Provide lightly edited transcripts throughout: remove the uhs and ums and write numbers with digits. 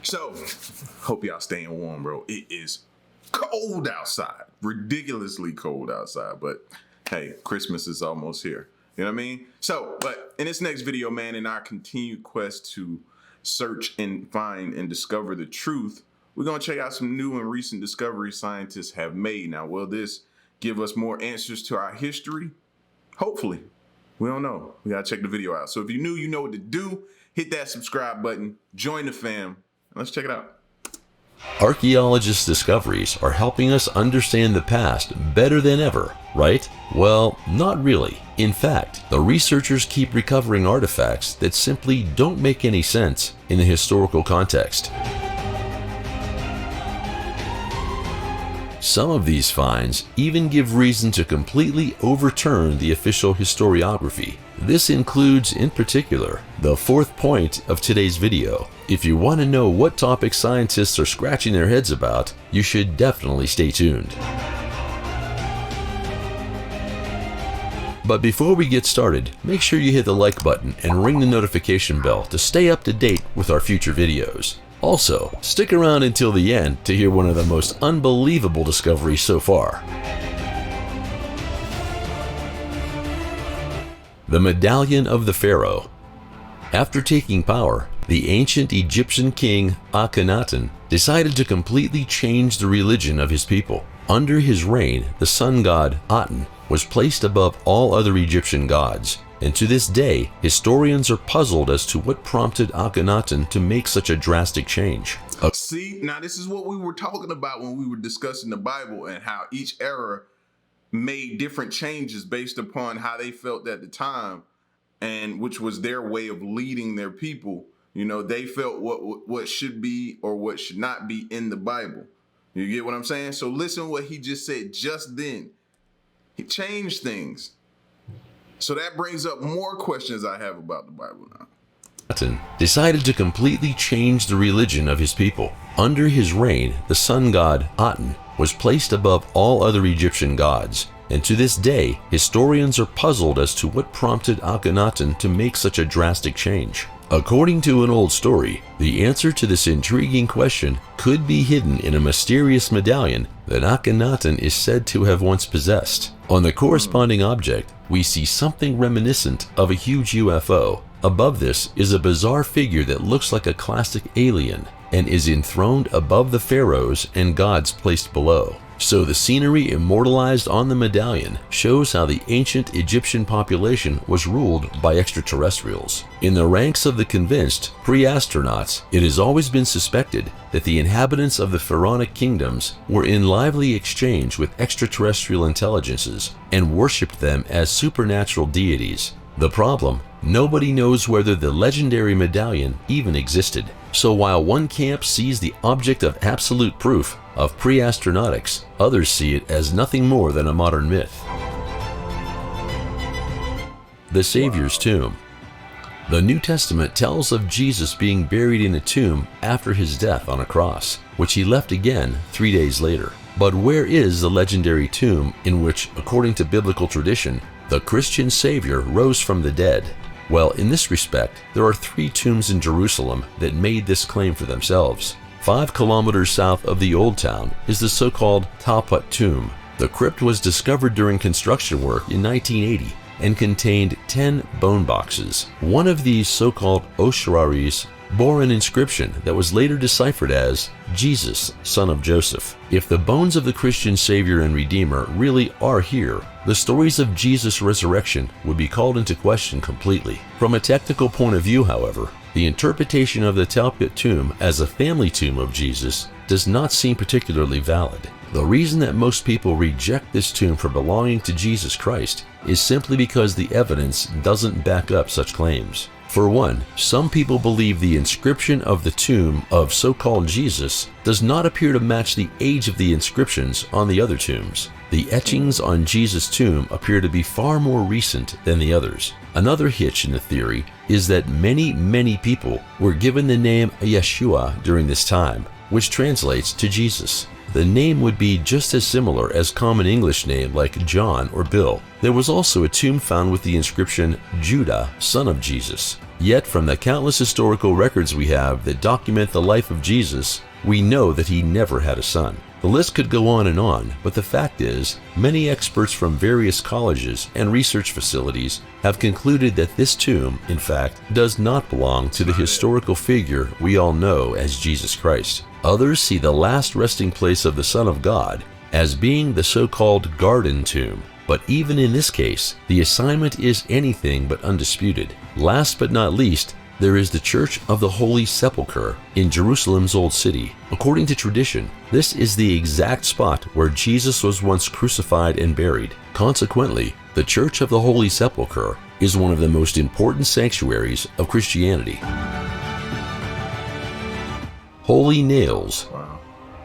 So, hope y'all staying warm, bro. It is cold outside, ridiculously cold outside, but hey, Christmas is almost here. You know what I mean? So, but in this next video, man, in our continued quest to search and find and discover the truth, we're going to check out some new and recent discoveries scientists have made. Now, will this give us more answers to our history? Hopefully. We don't know. We got to check the video out. So if you're new, you know what to do. Hit that subscribe button, join the fam. Let's check it out. Archaeologists' discoveries are helping us understand the past better than ever, right? Well, not really. In fact, the researchers keep recovering artifacts that simply don't make any sense in the historical context. Some of these finds even give reason to completely overturn the official historiography. This includes, in particular, the fourth point of today's video. If you want to know what topic scientists are scratching their heads about, you should definitely stay tuned. But before we get started, make sure you hit the like button and ring the notification bell to stay up to date with our future videos. Also, stick around until the end to hear one of the most unbelievable discoveries so far. The Medallion of the Pharaoh. After taking power, the ancient Egyptian king Akhenaten decided to completely change the religion of his people. Under his reign, the sun god Aten was placed above all other Egyptian gods, and to this day, historians are puzzled as to what prompted Akhenaten to make such a drastic change. See, now this is what we were talking about when we were discussing the Bible and how each era made different changes based upon how they felt at the time, and which was their way of leading their people. You know, they felt what should be or what should not be in the Bible. You get what I'm saying? So listen what he just said just then. He changed things. So that brings up more questions I have about the Bible now. Akhenaten decided to completely change the religion of his people. Under his reign, the sun god Aten was placed above all other Egyptian gods, and to this day, historians are puzzled as to what prompted Akhenaten to make such a drastic change. According to an old story, the answer to this intriguing question could be hidden in a mysterious medallion that Akhenaten is said to have once possessed. On the corresponding object, we see something reminiscent of a huge UFO. Above this is a bizarre figure that looks like a classic alien and is enthroned above the pharaohs and gods placed below. So the scenery immortalized on the medallion shows how the ancient Egyptian population was ruled by extraterrestrials. In the ranks of the convinced pre-astronauts, it has always been suspected that the inhabitants of the pharaonic kingdoms were in lively exchange with extraterrestrial intelligences and worshipped them as supernatural deities. The problem: nobody knows whether the legendary medallion even existed. So while one camp sees the object of absolute proof of pre-astronautics, others see it as nothing more than a modern myth. The Savior's Tomb. The New Testament tells of Jesus being buried in a tomb after his death on a cross, which he left again 3 days later. But where is the legendary tomb in which, according to biblical tradition, the Christian Savior rose from the dead? Well, in this respect, there are 3 tombs in Jerusalem that made this claim for themselves. 5 kilometers south of the Old Town is the so-called Talpot Tomb. The crypt was discovered during construction work in 1980 and contained 10 bone boxes. One of these so-called ossuaries bore an inscription that was later deciphered as Jesus, son of Joseph. If the bones of the Christian Savior and Redeemer really are here, the stories of Jesus' resurrection would be called into question completely. From a technical point of view, however, the interpretation of the Talpot tomb as a family tomb of Jesus does not seem particularly valid. The reason that most people reject this tomb for belonging to Jesus Christ is simply because the evidence doesn't back up such claims. For one, some people believe the inscription of the tomb of so-called Jesus does not appear to match the age of the inscriptions on the other tombs. The etchings on Jesus' tomb appear to be far more recent than the others. Another hitch in the theory is that many people were given the name Yeshua during this time, which translates to Jesus. The name would be just as similar as common English name like John or Bill. There was also a tomb found with the inscription Judah, son of Jesus. Yet from the countless historical records we have that document the life of Jesus, we know that he never had a son. The list could go on, but the fact is, many experts from various colleges and research facilities have concluded that this tomb, in fact, does not belong to the historical figure we all know as Jesus Christ. Others see the last resting place of the Son of God as being the so-called garden tomb. But even in this case, the assignment is anything but undisputed. Last but not least, there is the Church of the Holy Sepulchre in Jerusalem's Old City. According to tradition, this is the exact spot where Jesus was once crucified and buried. Consequently, the Church of the Holy Sepulchre is one of the most important sanctuaries of Christianity. Holy nails.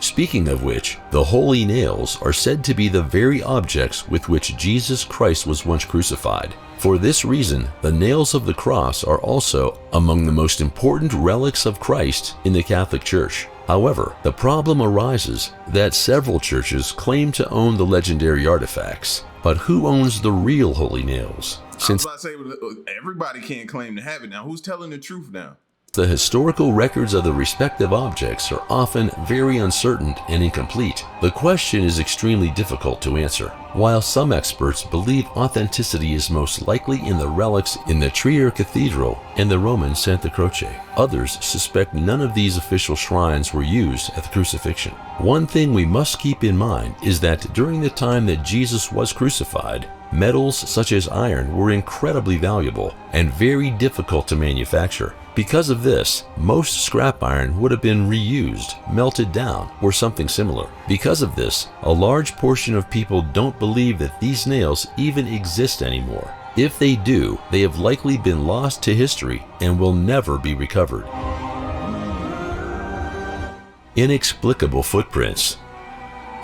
Speaking of which, the holy nails are said to be the very objects with which Jesus Christ was once crucified. For this reason, the nails of the cross are also among the most important relics of Christ in the Catholic Church. However, the problem arises that several churches claim to own the legendary artifacts. But who owns the real holy nails? Since I was about to say, everybody can't claim to have it now. Who's telling the truth now? the historical records of the respective objects are often very uncertain and incomplete, the question is extremely difficult to answer. While some experts believe authenticity is most likely in the relics in the Trier Cathedral and the Roman Santa Croce, others suspect none of these official shrines were used at the crucifixion. One thing we must keep in mind is that during the time that Jesus was crucified, metals such as iron were incredibly valuable and very difficult to manufacture. Because of this, most scrap iron would have been reused, melted down, or something similar. Because of this, a large portion of people don't believe that these nails even exist anymore. If they do, they have likely been lost to history and will never be recovered. Inexplicable footprints.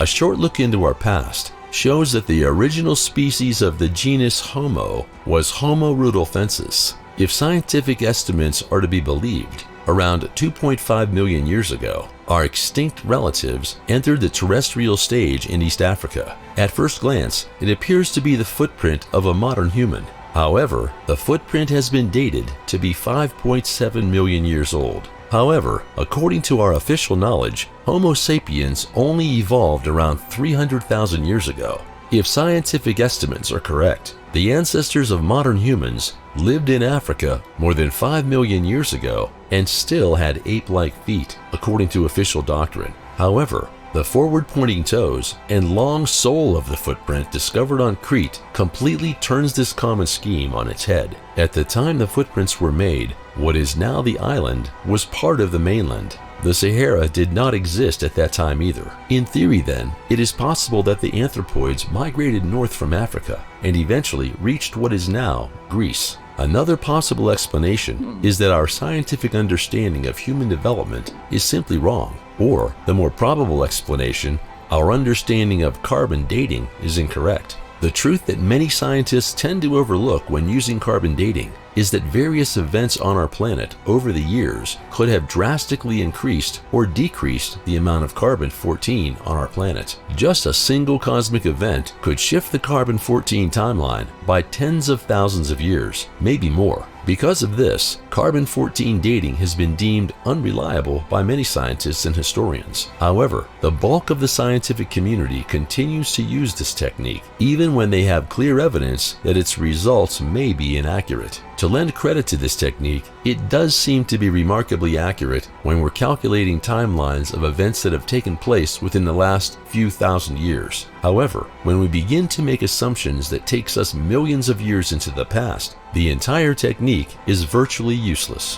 A short look into our past shows that the original species of the genus Homo was Homo rudolfensis. If scientific estimates are to be believed, around 2.5 million years ago, our extinct relatives entered the terrestrial stage in East Africa. At first glance, it appears to be the footprint of a modern human. However, the footprint has been dated to be 5.7 million years old. However, according to our official knowledge, Homo sapiens only evolved around 300,000 years ago. If scientific estimates are correct, the ancestors of modern humans lived in Africa more than 5 million years ago and still had ape-like feet, according to official doctrine. However, the forward-pointing toes and long sole of the footprint discovered on Crete completely turns this common scheme on its head. At the time the footprints were made, what is now the island was part of the mainland. The Sahara did not exist at that time either. In theory then, it is possible that the anthropoids migrated north from Africa and eventually reached what is now Greece. Another possible explanation is that our scientific understanding of human development is simply wrong. Or, the more probable explanation, our understanding of carbon dating is incorrect. The truth that many scientists tend to overlook when using carbon dating is that various events on our planet over the years could have drastically increased or decreased the amount of carbon-14 on our planet. Just a single cosmic event could shift the carbon-14 timeline by tens of thousands of years, maybe more. Because of this, carbon-14 dating has been deemed unreliable by many scientists and historians. However, the bulk of the scientific community continues to use this technique, even when they have clear evidence that its results may be inaccurate. To lend credit to this technique, it does seem to be remarkably accurate when we're calculating timelines of events that have taken place within the last few thousand years. However, when we begin to make assumptions that takes us millions of years into the past, the entire technique is virtually useless.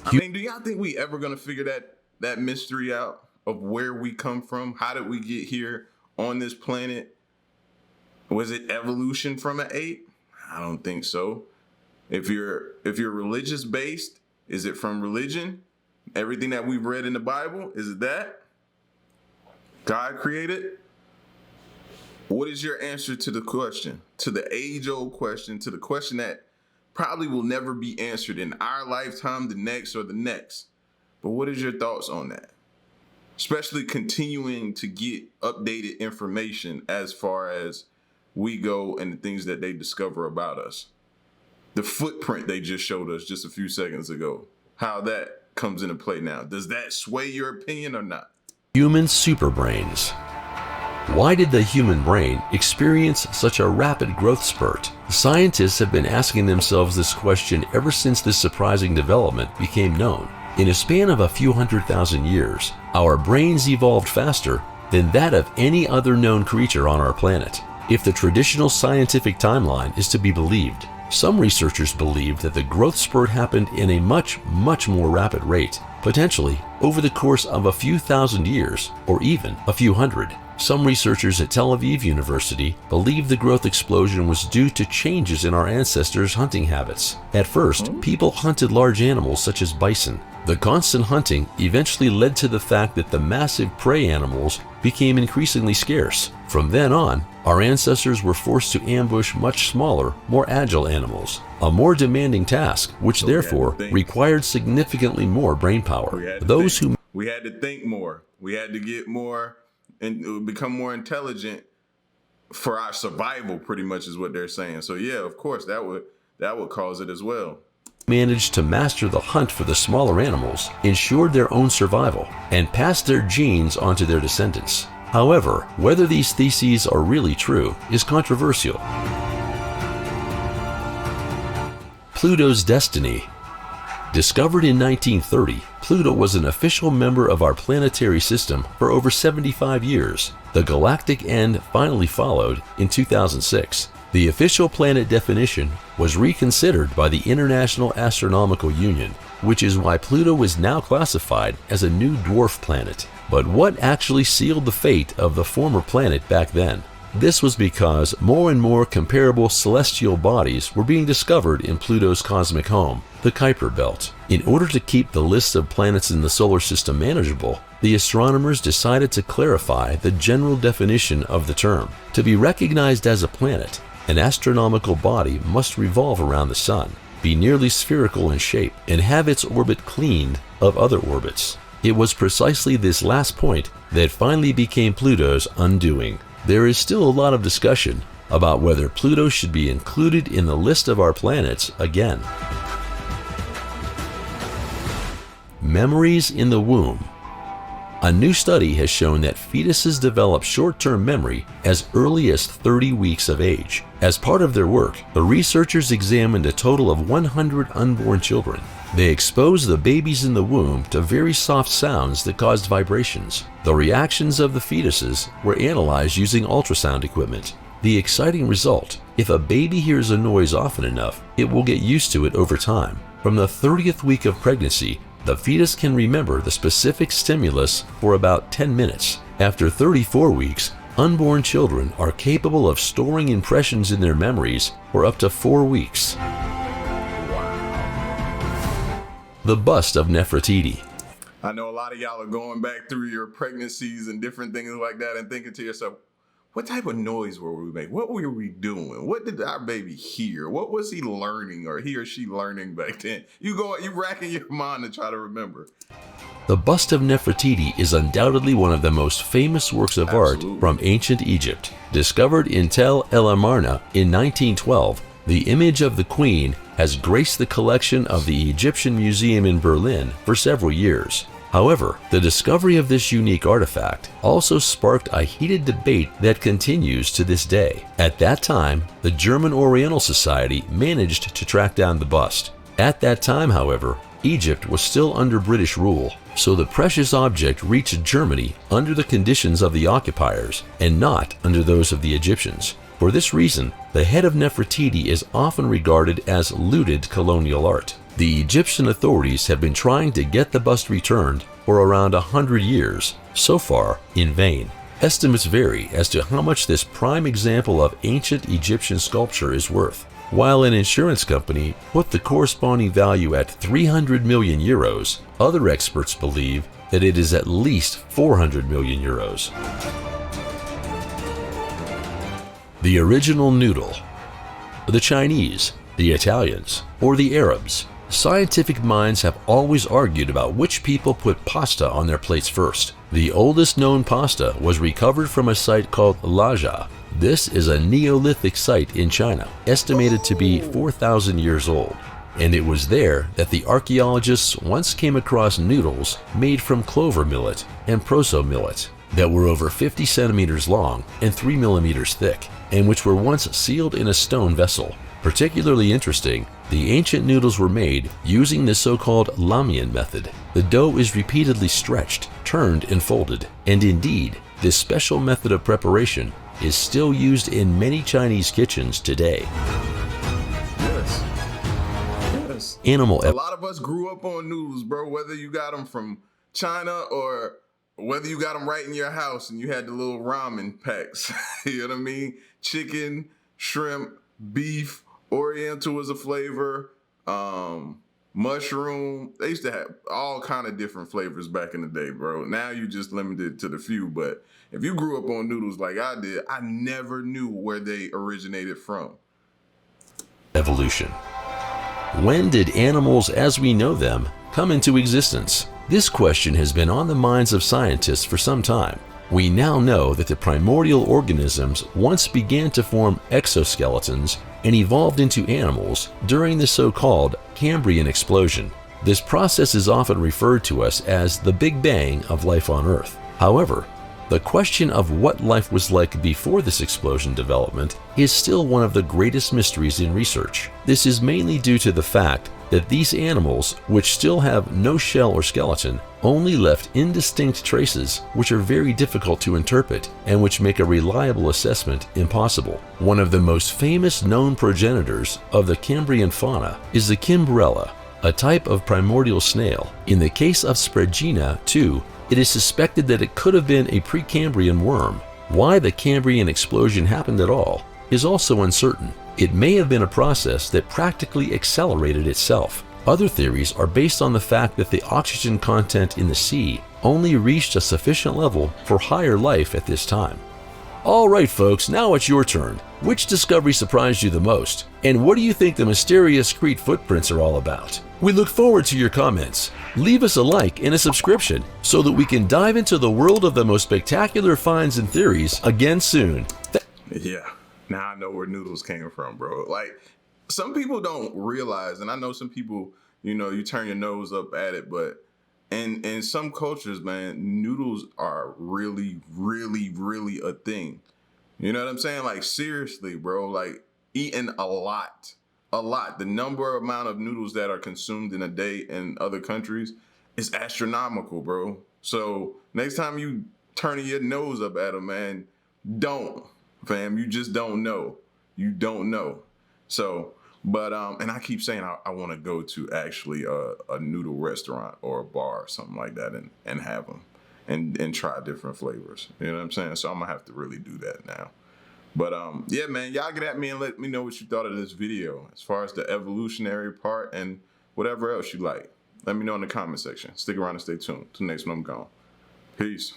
I mean, do y'all think we ever gonna figure that mystery out of where we come from? How did we get here on this planet? Was it evolution from an ape? I don't think so. If you're religious based, is it from religion? Everything that we've read in the Bible, is it that? God created? What is your answer to the question? To the age-old question, to the question that probably will never be answered in our lifetime, the next, or the next. But what is your thoughts on that? Especially continuing to get updated information as far as we go and the things that they discover about us. the footprint they just showed us just a few seconds ago, how that comes into play now. Does that sway your opinion or not? Human superbrains. Why did the human brain experience such a rapid growth spurt? Scientists have been asking themselves this question ever since this surprising development became known. In a span of a few 100,000 years, our brains evolved faster than that of any other known creature on our planet. If the traditional scientific timeline is to be believed, some researchers believe that the growth spurt happened in a much more rapid rate, potentially over the course of a few thousand years or even a few hundred. Some researchers at Tel Aviv University believe the growth explosion was due to changes in our ancestors' hunting habits. At first, people hunted large animals such as bison. The constant hunting eventually led to the fact that the massive prey animals became increasingly scarce. From then on, our ancestors were forced to ambush much smaller, more agile animals, a more demanding task, which therefore required significantly more brain power. We had to think more. We had to get more and become more intelligent for our survival, pretty much is what they're saying. So yeah, of course, that would cause it as well. Managed to master the hunt for the smaller animals, ensured their own survival, and passed their genes onto their descendants. However, whether these theses are really true is controversial. Pluto's destiny. Discovered in 1930, Pluto was an official member of our planetary system for over 75 years. The galactic end finally followed in 2006. The official planet definition was reconsidered by the International Astronomical Union, which is why Pluto is now classified as a new dwarf planet. But what actually sealed the fate of the former planet back then? This was because more and more comparable celestial bodies were being discovered in Pluto's cosmic home, the Kuiper Belt. In order to keep the list of planets in the solar system manageable, the astronomers decided to clarify the general definition of the term. To be recognized as a planet, an astronomical body must revolve around the Sun, be nearly spherical in shape, and have its orbit cleaned of other orbits. It was precisely this last point that finally became Pluto's undoing. There is still a lot of discussion about whether Pluto should be included in the list of our planets again. Memories in the womb. A new study has shown that fetuses develop short-term memory as early as 30 weeks of age. As part of their work, the researchers examined a total of 100 unborn children. They exposed the babies in the womb to very soft sounds that caused vibrations. The reactions of the fetuses were analyzed using ultrasound equipment. The exciting result: if a baby hears a noise often enough, it will get used to it over time. From the 30th week of pregnancy, the fetus can remember the specific stimulus for about 10 minutes. After 34 weeks, unborn children are capable of storing impressions in their memories for up to 4 weeks. The bust of Nefertiti. I know a lot of y'all are going back through your pregnancies and different things like that and thinking to yourself, what type of noise were we making? What were we doing? What did our baby hear? What was he learning or he or she learning back then? You racking your mind to try to remember. The bust of Nefertiti is undoubtedly one of the most famous works of art from ancient Egypt. Discovered in Tel El Amarna in 1912, the image of the queen has graced the collection of the Egyptian Museum in Berlin for several years. However, the discovery of this unique artifact also sparked a heated debate that continues to this day. At that time, the German Oriental Society managed to track down the bust. At that time, however, Egypt was still under British rule, so the precious object reached Germany under the conditions of the occupiers and not under those of the Egyptians. For this reason, the head of Nefertiti is often regarded as looted colonial art. The Egyptian authorities have been trying to get the bust returned for around 100 years, so far in vain. Estimates vary as to how much this prime example of ancient Egyptian sculpture is worth. While an insurance company put the corresponding value at 300 million euros, other experts believe that it is at least 400 million euros. The original noodle. The Chinese, the Italians, or the Arabs. Scientific minds have always argued about which people put pasta on their plates first. The oldest known pasta was recovered from a site called Laja. This is a Neolithic site in China, estimated to be 4,000 years old. And it was there that the archaeologists once came across noodles made from clover millet and proso millet that were over 50 centimeters long and 3 millimeters thick, and which were once sealed in a stone vessel. Particularly interesting, the ancient noodles were made using the so-called lamian method. The dough is repeatedly stretched, turned, and folded, and indeed, this special method of preparation is still used in many Chinese kitchens today. Yes. Yes. A lot of us grew up on noodles, bro, whether you got them from China or whether you got them right in your house and you had the little ramen packs. You know what I mean? Chicken, shrimp, beef, Oriental was a flavor, mushroom. They used to have all kind of different flavors back in the day, bro. Now you just limited to the few, but if you grew up on noodles like I did, I never knew where they originated from. Evolution. When did animals as we know them come into existence? This question has been on the minds of scientists for some time. We now know that the primordial organisms once began to form exoskeletons and evolved into animals during the so-called Cambrian explosion. This process is often referred to us as the Big Bang of life on Earth. However, the question of what life was like before this explosion development is still one of the greatest mysteries in research. This is mainly due to the fact that these animals, which still have no shell or skeleton, only left indistinct traces which are very difficult to interpret and which make a reliable assessment impossible. One of the most famous known progenitors of the Cambrian fauna is the Kimbrella, a type of primordial snail. In the case of Spreggina, too, it is suspected that it could have been a Precambrian worm. Why the Cambrian explosion happened at all is also uncertain. It may have been a process that practically accelerated itself. Other theories are based on the fact that the oxygen content in the sea only reached a sufficient level for higher life at this time. Alright folks, now it's your turn. Which discovery surprised you the most? And what do you think the mysterious Crete footprints are all about? We look forward to your comments. Leave us a like and a subscription so that we can dive into the world of the most spectacular finds and theories again soon. Yeah, now I know where noodles came from, bro. Like, some people don't realize, and I know some people, you know, you turn your nose up at it, but in some cultures, man, noodles are really, really, really a thing. You know what I'm saying? Like, seriously, bro, like eating a lot. The amount of noodles that are consumed in a day in other countries is astronomical, bro. So next time you turning your nose up at them, man, don't, fam. You just don't know. You don't know. So, but and I keep saying I want to go to actually a noodle restaurant or a bar or something like that and have them and try different flavors. You know what I'm saying? So I'm gonna have to really do that now. But yeah, man, y'all get at me and let me know what you thought of this video as far as the evolutionary part and whatever else you like. Let me know in the comment section. Stick around and stay tuned. Till next one, I'm gone. Peace.